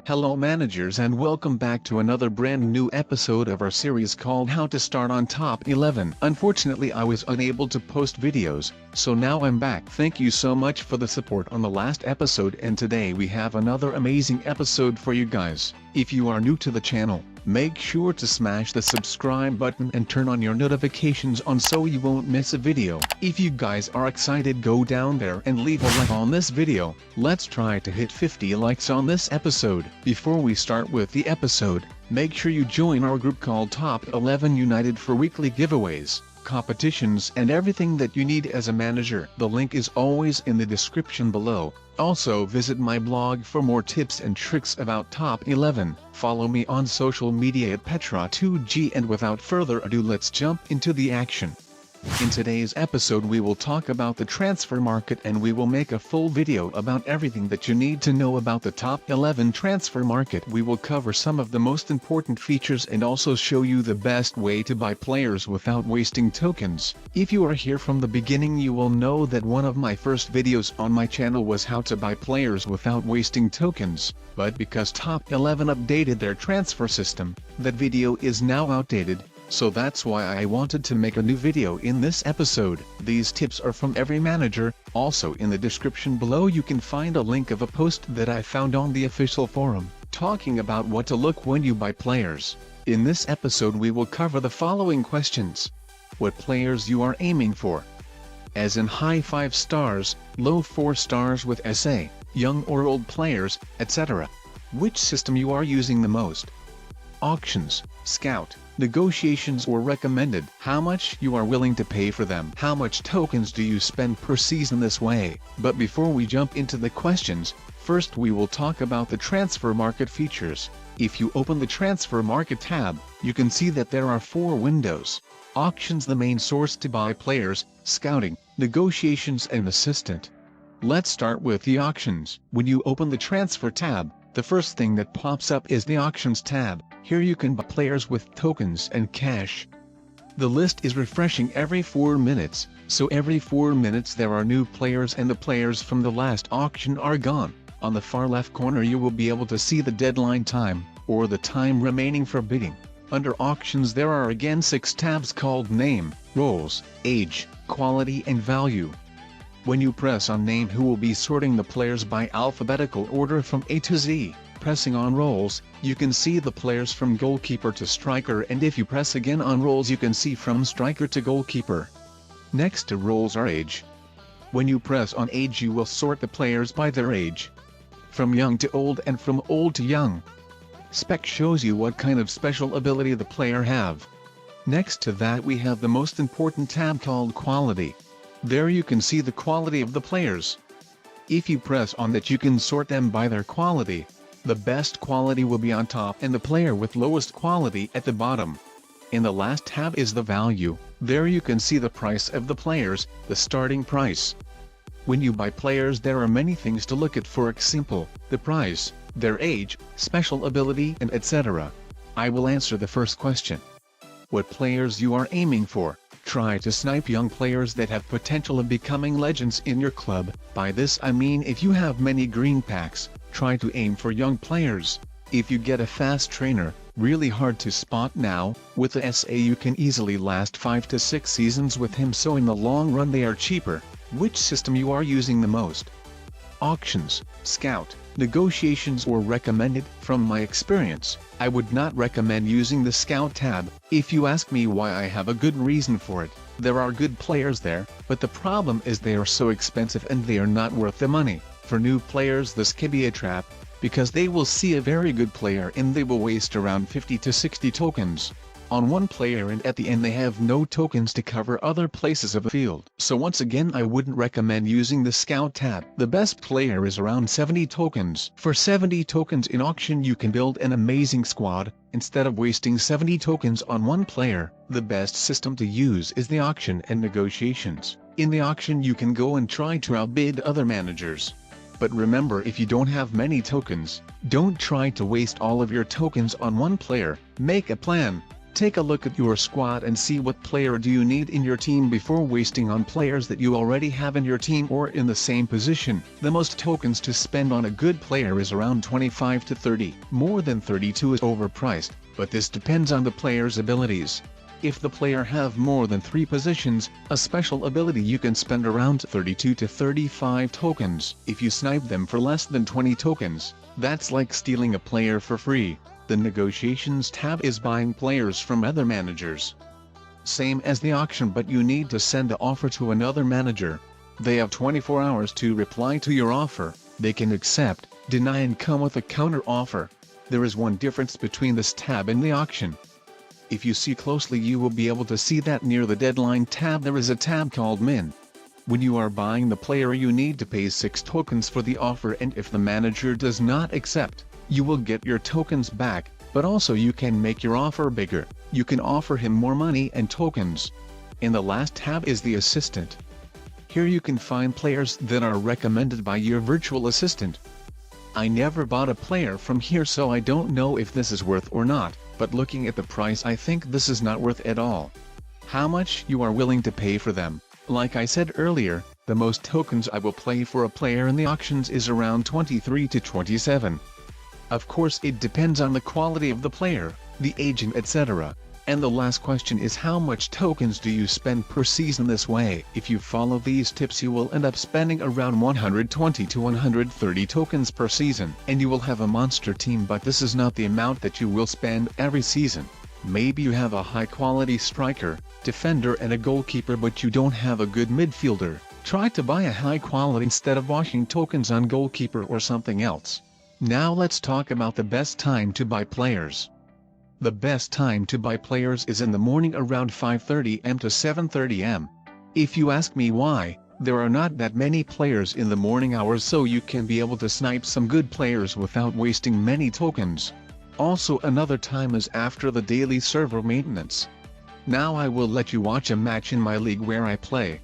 Hello managers, and welcome back to another brand new episode of our series called How to Start on Top 11. Unfortunately, I was unable to post videos, so now I'm back. Thank you so much for the support on the last episode, and today we have another amazing episode for you guys. If you are new to the channel, make sure to smash the subscribe button and turn on your notifications on so you won't miss a video. If you guys are excited, go down there and leave a like on this video. Let's try to hit 50 likes on this episode. Before we start with the episode, make sure you join our group called Top 11 United for weekly giveaways, competitions and everything that you need as a manager. The link is always in the description below. Also visit my blog for more tips and tricks about Top 11. Follow me on social media at Petra2G, and without further ado, let's jump into the action. In today's episode we will talk about the transfer market, and we will make a full video about everything that you need to know about the Top 11 transfer market. We will cover some of the most important features and also show you the best way to buy players without wasting tokens. If you are here from the beginning, you will know that one of my first videos on my channel was how to buy players without wasting tokens, but because Top 11 updated their transfer system, that video is now outdated. So that's why I wanted to make a new video in this episode. These tips are from every manager. Also in the description below you can find a link of a post that I found on the official forum, talking about what to look when you buy players. In this episode we will cover the following questions. What players you are aiming for, as in high 5 stars, low 4 stars with SA, young or old players, etc. Which system you are using the most. Auctions, scout, negotiations or recommended. How much you are willing to pay for them. How much tokens do you spend per season this way? But before we jump into the questions, first we will talk about the transfer market features. If you open the transfer market tab, you can see that there are 4 windows. Auctions, the main source to buy players, scouting, negotiations and assistant. Let's start with the auctions. When you open the transfer tab, the first thing that pops up is the auctions tab. Here you can buy players with tokens and cash. The list is refreshing every 4 minutes, so every 4 minutes there are new players and the players from the last auction are gone. On the far left corner you will be able to see the deadline time, or the time remaining for bidding. Under auctions there are again 6 tabs called name, roles, age, quality and value. When you press on name, who will be sorting the players by alphabetical order from A to Z. Pressing on roles, you can see the players from goalkeeper to striker, and if you press again on roles you can see from striker to goalkeeper. Next to roles are age. When you press on age you will sort the players by their age, from young to old and from old to young. Spec shows you what kind of special ability the player have. Next to that we have the most important tab called quality. There you can see the quality of the players. If you press on that you can sort them by their quality. The best quality will be on top and the player with lowest quality at the bottom. In the last tab is the value. There you can see the price of the players, the starting price. When you buy players there are many things to look at. For example, the price, their age, special ability and etc. I will answer the first question. What players you are aiming for. Try to snipe young players that have potential of becoming legends in your club. By this I mean if you have many green packs, try to aim for young players. If you get a fast trainer, really hard to spot now, with the SA you can easily last 5 to 6 seasons with him, so in the long run they are cheaper. Which system you are using the most. Auctions, scout, negotiations or recommended. From my experience, I would not recommend using the scout tab. If you ask me why, I have a good reason for it. There are good players there, but the problem is they are so expensive and they are not worth the money. For new players this can be a trap, because they will see a very good player and they will waste around 50 to 60 tokens on one player, and at the end they have no tokens to cover other places of the field. So once again I wouldn't recommend using the scout tab. The best player is around 70 tokens. For 70 tokens in auction you can build an amazing squad, instead of wasting 70 tokens on one player. The best system to use is the auction and negotiations. In the auction you can go and try to outbid other managers. But remember, if you don't have many tokens, don't try to waste all of your tokens on one player. Make a plan. Take a look at your squad and see what player do you need in your team before wasting on players that you already have in your team or in the same position. The most tokens to spend on a good player is around 25 to 30. More than 32 is overpriced, but this depends on the player's abilities. If the player have more than 3 positions, a special ability you can spend around 32 to 35 tokens. If you snipe them for less than 20 tokens, that's like stealing a player for free. The negotiations tab is buying players from other managers. Same as the auction, but you need to send the offer to another manager. They have 24 hours to reply to your offer. They can accept, deny and come with a counter offer. There is one difference between this tab and the auction. If you see closely, you will be able to see that near the deadline tab there is a tab called min. When you are buying the player, you need to pay 6 tokens for the offer, and if the manager does not accept, you will get your tokens back, but also you can make your offer bigger. You can offer him more money and tokens. In the last tab is the assistant. Here you can find players that are recommended by your virtual assistant. I never bought a player from here, so I don't know if this is worth or not, but looking at the price, I think this is not worth at all. How much you are willing to pay for them? Like I said earlier, the most tokens I will play for a player in the auctions is around 23 to 27. Of course it depends on the quality of the player, the agent, etc. And the last question is, how much tokens do you spend per season this way? If you follow these tips, you will end up spending around 120 to 130 tokens per season, and you will have a monster team, but this is not the amount that you will spend every season. Maybe you have a high quality striker, defender and a goalkeeper, but you don't have a good midfielder. Try to buy a high quality instead of washing tokens on goalkeeper or something else. Now let's talk about the best time to buy players. The best time to buy players is in the morning around 5:30 am to 7:30 am. If you ask me why, there are not that many players in the morning hours, so you can be able to snipe some good players without wasting many tokens. Also, another time is after the daily server maintenance. Now I will let you watch a match in my league where I play.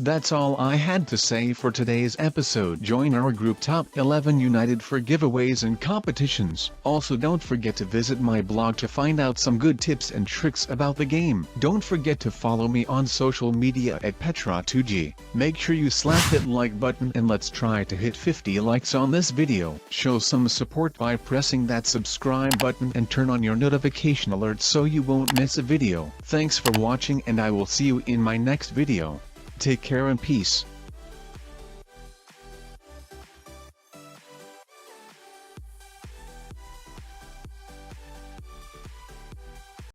That's all I had to say for today's episode. Join our group Top 11 United for giveaways and competitions. Also, don't forget to visit my blog to find out some good tips and tricks about the game. Don't forget to follow me on social media at Petra2G. Make sure you slap that like button and let's try to hit 50 likes on this video. Show some support by pressing that subscribe button and turn on your notification alerts so you won't miss a video. Thanks for watching and I will see you in my next video. Take care and peace.